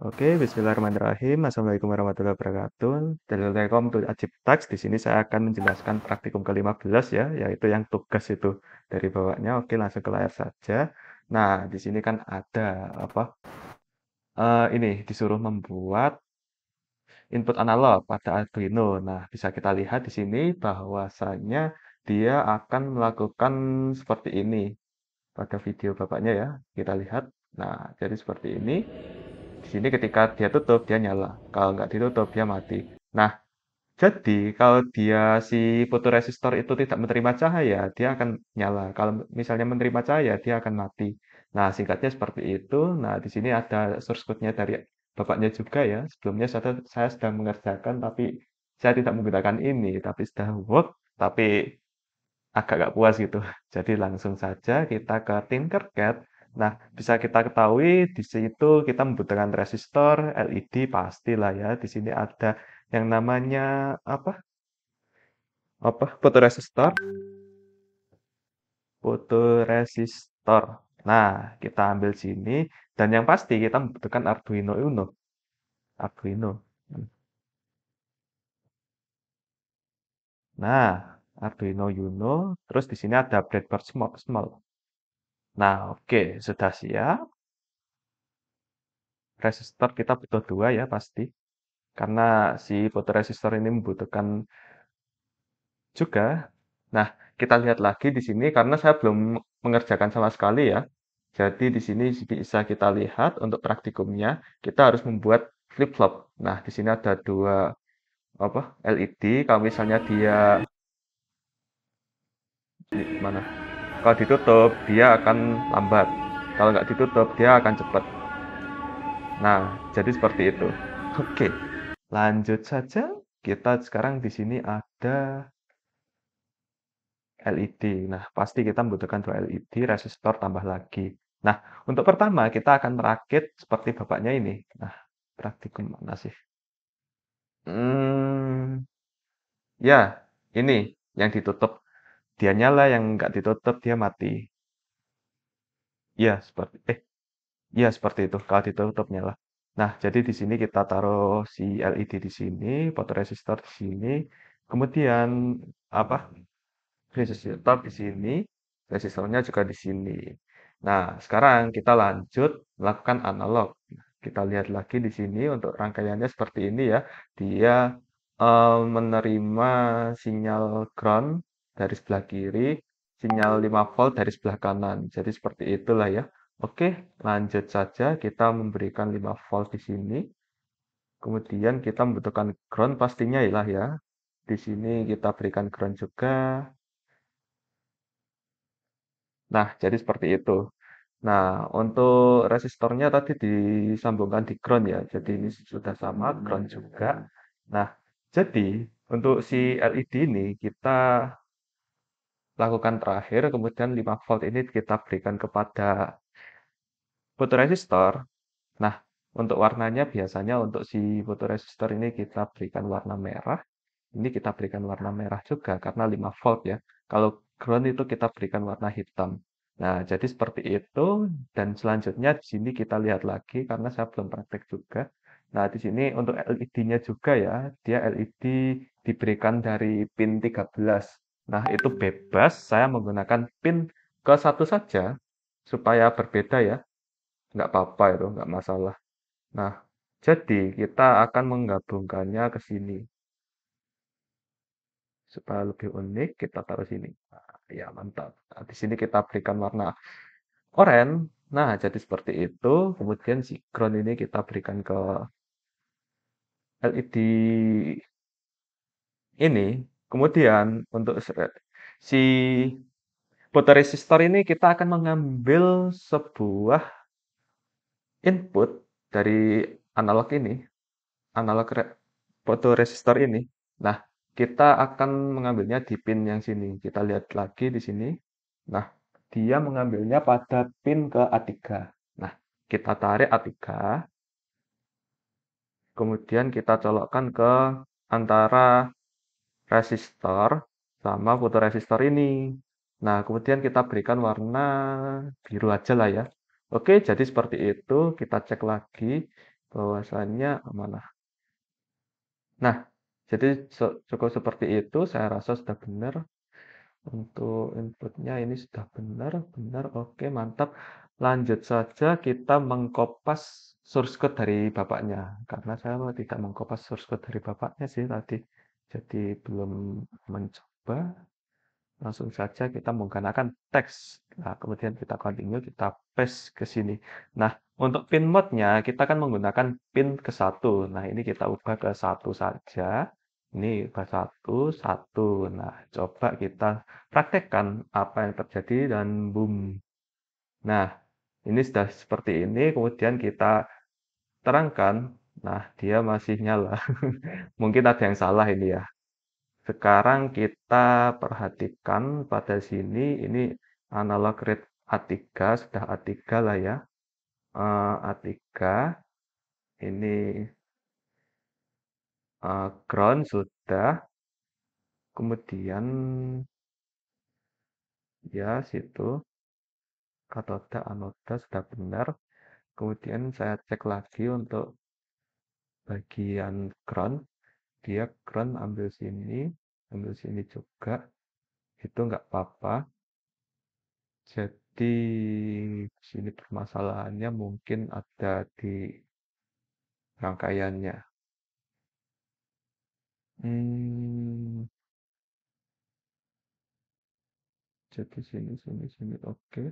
Oke, bismillahirrahmanirrahim. Assalamualaikum warahmatullahi wabarakatuh. Welcome to Ajib Tax. Di sini saya akan menjelaskan praktikum ke-15 ya, yaitu yang tugas itu dari bawahnya. Oke, langsung ke layar saja. Nah, di sini kan ada apa? Ini disuruh membuat input analog pada Arduino. Nah, bisa kita lihat di sini bahwasanya dia akan melakukan seperti ini pada video bapaknya ya. Kita lihat. Nah, jadi seperti ini. Di sini ketika dia tutup, dia nyala. Kalau nggak ditutup, dia mati. Nah, jadi kalau dia si fotoresistor itu tidak menerima cahaya, dia akan nyala. Kalau misalnya menerima cahaya, dia akan mati. Nah, singkatnya seperti itu. Nah, di sini ada source code-nya dari bapaknya juga ya. Sebelumnya saya sedang mengerjakan, tapi saya tidak menggunakan ini. Tapi sudah work, tapi agak nggak puas gitu. Jadi langsung saja kita ke Tinkercad. Nah, bisa kita ketahui di situ kita membutuhkan resistor, LED pastilah ya. Di sini ada yang namanya apa? Fotoresistor, fotoresistor. Nah, kita ambil sini dan yang pasti kita membutuhkan Arduino Uno. Arduino. Nah, Arduino Uno, terus di sini ada breadboard small. Nah, oke, sudah siap. Resistor kita butuh dua ya pasti. Karena si fotoresistor ini membutuhkan juga. Nah, kita lihat lagi di sini karena saya belum mengerjakan sama sekali ya. Jadi di sini bisa kita lihat untuk praktikumnya kita harus membuat flip-flop. Nah, di sini ada dua LED. Kalau misalnya dia di mana? Kalau ditutup dia akan lambat. Kalau nggak ditutup dia akan cepat. Nah, jadi seperti itu. Oke, lanjut saja. Kita sekarang di sini ada LED. Nah, pasti kita membutuhkan dua LED, resistor tambah lagi. Nah, untuk pertama kita akan merakit seperti bapaknya ini. Nah, praktikum mana sih? Hmm, ya, ini yang ditutup. Dia nyala, yang nggak ditutup dia mati. Ya, seperti itu. Kalau ditutup nyala. Nah, jadi di sini kita taruh si LED di sini, fotoresistor di sini, kemudian apa? Resistor di sini, resistornya juga di sini. Nah, sekarang kita lanjut melakukan analog. Kita lihat lagi di sini untuk rangkaiannya seperti ini ya. Dia menerima sinyal ground dari sebelah kiri, sinyal 5 volt dari sebelah kanan. Jadi seperti itulah ya. Oke, lanjut saja kita memberikan 5 volt di sini. Kemudian kita membutuhkan ground pastinya ya. Di sini kita berikan ground juga. Nah, jadi seperti itu. Nah, untuk resistornya tadi disambungkan di ground ya. Jadi ini sudah sama, ground juga. Nah, jadi untuk si LED ini kita lakukan terakhir, kemudian 5 volt ini kita berikan kepada fotoresistor. Nah, untuk warnanya biasanya untuk si fotoresistor ini kita berikan warna merah. Ini kita berikan warna merah juga karena 5 volt ya. Kalau ground itu kita berikan warna hitam. Nah, jadi seperti itu dan selanjutnya di sini kita lihat lagi karena saya belum praktek juga. Nah, di sini untuk LED-nya juga ya, dia LED diberikan dari pin 13. Nah, itu bebas saya menggunakan pin ke satu saja supaya berbeda ya. Nggak apa-apa itu, nggak masalah. Nah, jadi kita akan menggabungkannya ke sini. Supaya lebih unik, kita taruh sini. Nah, ya, mantap. Nah, di sini kita berikan warna oranye. Nah, jadi seperti itu. Kemudian si ground ini kita berikan ke LED ini. Kemudian untuk si fotoresistor ini kita akan mengambil sebuah input dari analog ini, analog fotoresistor ini. Nah, kita akan mengambilnya di pin yang sini. Kita lihat lagi di sini. Nah, dia mengambilnya pada pin ke A3. Nah, kita tarik A3, kemudian kita colokkan ke antara resistor sama fotoresistor ini. Nah, kemudian kita berikan warna biru aja lah ya. Oke, jadi seperti itu. Kita cek lagi. bahwasannya mana. Nah, jadi cukup seperti itu, saya rasa sudah benar. Untuk inputnya ini sudah benar, benar, oke, mantap. Lanjut saja kita mengkopas source code dari bapaknya. Karena saya tidak mengkopas source code dari bapaknya sih tadi. Jadi belum mencoba. Langsung saja kita menggunakan teks. Nah, kemudian kita continue, kita paste ke sini. Nah, untuk pin mode-nya kita kan menggunakan pin ke 1. Nah, ini kita ubah ke 1 saja. Ini ubah 1, 1. Nah, coba kita praktekkan apa yang terjadi dan boom. Nah, ini sudah seperti ini, kemudian kita terangkan. Nah, dia masih nyala. Mungkin ada yang salah ini ya. Sekarang kita perhatikan pada sini, ini analog read A3, sudah A3 lah ya. A3, ini ground sudah, kemudian ya situ, katoda, anoda sudah benar. Kemudian saya cek lagi untuk bagian ground, dia ground ambil sini juga, itu nggak apa-apa. Jadi sini permasalahannya mungkin ada di rangkaiannya. Hmm, jadi sini, oke.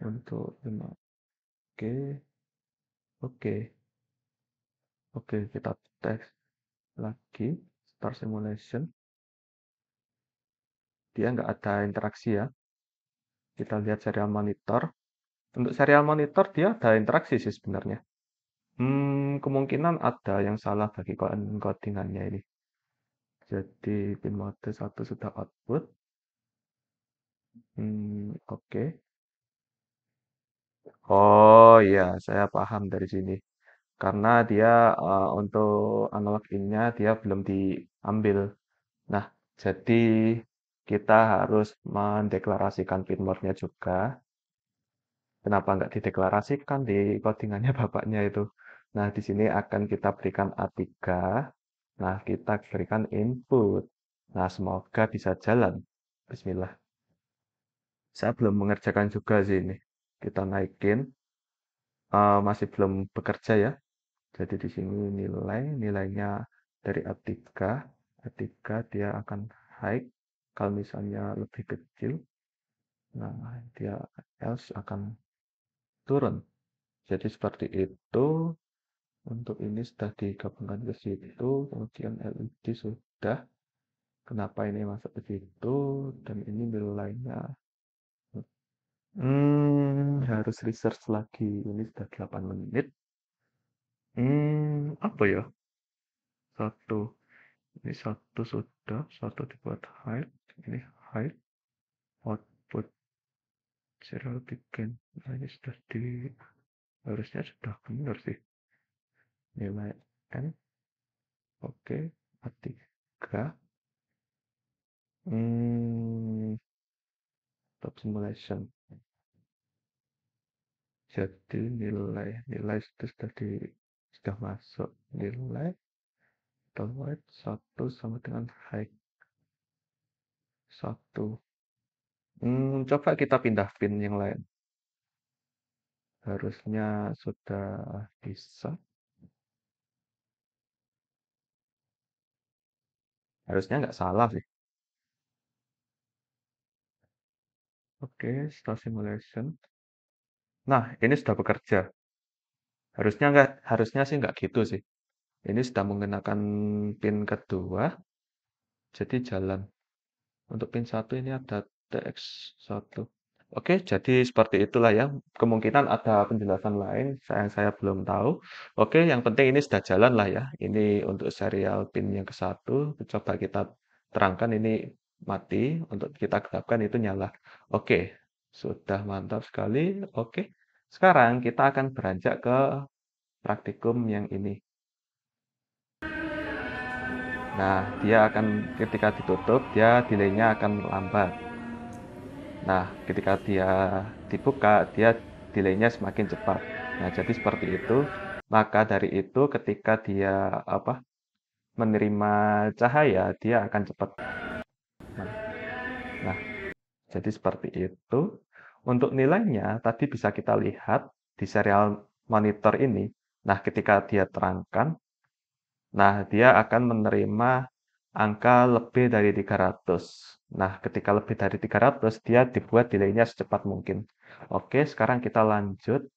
Untuk 5, oke, oke, oke. Kita tes lagi, start simulation. Dia nggak ada interaksi ya. Kita lihat serial monitor. Untuk serial monitor dia ada interaksi sih sebenarnya. Kemungkinan ada yang salah bagi codingannya ini. Jadi pin mode 1 sudah output. Oke. Oh iya, saya paham dari sini. Karena dia untuk analog in-nya dia belum diambil. Nah, jadi kita harus mendeklarasikan pin mode-nya juga. Kenapa nggak dideklarasikan di codingannya bapaknya itu? Nah, di sini akan kita berikan A3. Nah, kita berikan input. Nah, semoga bisa jalan. Bismillah. Saya belum mengerjakan juga sih ini. Kita naikin. Masih belum bekerja ya. Jadi di sini nilainya dari A3. A3 dia akan high. Kalau misalnya lebih kecil, nah dia else akan turun. Jadi seperti itu. Untuk ini sudah digabungkan ke situ, kemudian LED sudah. Kenapa ini masuk ke situ? Dan ini nilainya. Harus research lagi. Ini sudah 8 menit. Apa ya? Satu. Ini satu sudah, satu dibuat height. Ini height, output serial bikin. Nah, ini sudah harusnya sudah benar sih. Nilai N, oke, A3. Top simulation. Jadi nilai itu sudah masuk nilai downward 1 sama dengan high 1. Coba kita pindah pin yang lain. Harusnya sudah bisa. Harusnya nggak salah sih. Oke, start simulation. Nah, ini sudah bekerja. Harusnya sih nggak gitu sih. Ini sudah menggunakan pin kedua, jadi jalan. Untuk pin 1 ini ada TX1. Oke, jadi seperti itulah ya. Kemungkinan ada penjelasan lain yang saya belum tahu. Oke, yang penting ini sudah jalan lah ya. Ini untuk serial pin yang ke-1. Coba kita terangkan ini mati. Untuk kita gelapkan itu nyala. Oke, sudah mantap sekali. Oke, sekarang kita akan beranjak ke praktikum yang ini. Nah, dia akan ketika ditutup, dia delaynya akan lambat. Nah, ketika dia dibuka, dia delaynya semakin cepat. Nah, jadi seperti itu. Maka dari itu ketika dia menerima cahaya, dia akan cepat. Nah, jadi seperti itu. Untuk nilainya tadi bisa kita lihat di serial monitor ini. Nah, ketika dia terangkan, nah dia akan menerima angka lebih dari 300. Nah, ketika lebih dari 300, dia dibuat delaynya secepat mungkin. Oke, sekarang kita lanjut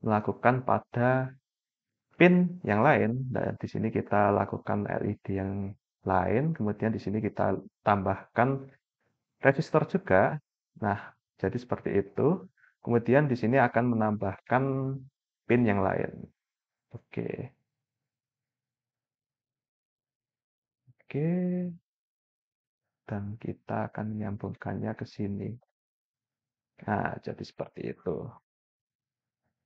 melakukan pada pin yang lain. Dan di sini kita lakukan LED yang lain. Kemudian di sini kita tambahkan resistor juga. Nah, jadi seperti itu. Kemudian di sini akan menambahkan pin yang lain. Oke, oke. Dan kita akan menyambungkannya ke sini. Nah, jadi seperti itu.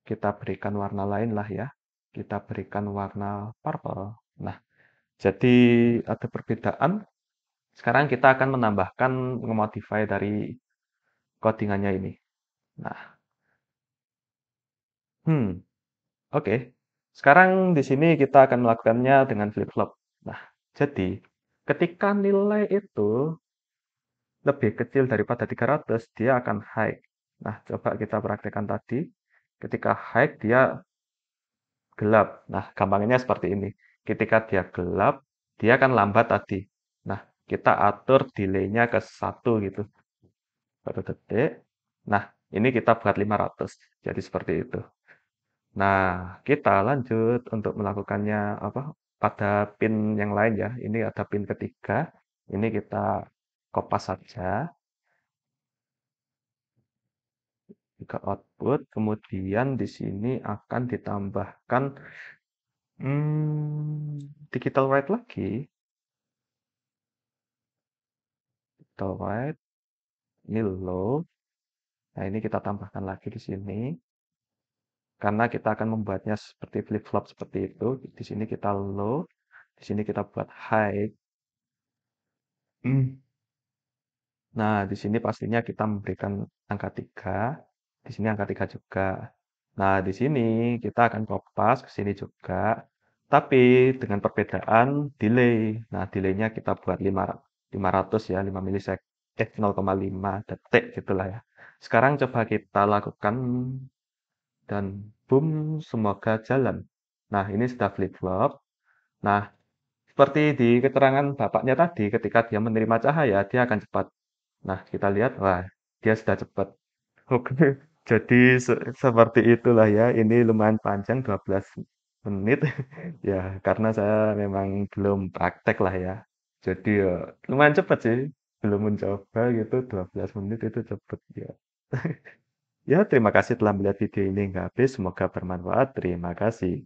Kita berikan warna lain lah ya. Kita berikan warna purple. Nah, jadi ada perbedaan. Sekarang kita akan menambahkan, memodify dari codingannya ini. Nah, hmm, oke. Sekarang di sini kita akan melakukannya dengan flip-flop. Nah, jadi ketika nilai itu lebih kecil daripada 300, dia akan high. Nah, coba kita praktekkan tadi. Ketika high, dia gelap. Nah, gampangnya seperti ini. Ketika dia gelap, dia akan lambat tadi. Nah, kita atur delay-nya ke 1 gitu. 1 detik. Nah, ini kita buat 500. Jadi seperti itu. Nah, kita lanjut untuk melakukannya pada pin yang lain ya. Ini ada pin ketiga. Ini kita kopas saja ke output. Kemudian di sini akan ditambahkan digital write lagi. Digital write. Ini low. Nah, ini kita tambahkan lagi di sini. Karena kita akan membuatnya seperti flip-flop seperti itu. Di sini kita low. Di sini kita buat high. Nah, di sini pastinya kita memberikan angka 3. Di sini angka 3 juga. Nah, di sini kita akan kopas ke sini juga. Tapi dengan perbedaan delay. Nah, delaynya kita buat 500 ya, 5 milisek, 0,5 detik gitulah ya. Sekarang coba kita lakukan dan boom, semoga jalan. Nah, ini sudah flip-flop. Nah, seperti di keterangan bapaknya tadi, ketika dia menerima cahaya, dia akan cepat. Nah, kita lihat, wah, dia sudah cepat. Oke, jadi seperti itulah ya. Ini lumayan panjang, 12 menit. Ya, karena saya memang belum praktek lah ya. Jadi ya, lumayan cepat sih. Belum mencoba gitu, 12 menit itu cepat ya. Ya, terima kasih telah melihat video ini hingga habis. Semoga bermanfaat. Terima kasih.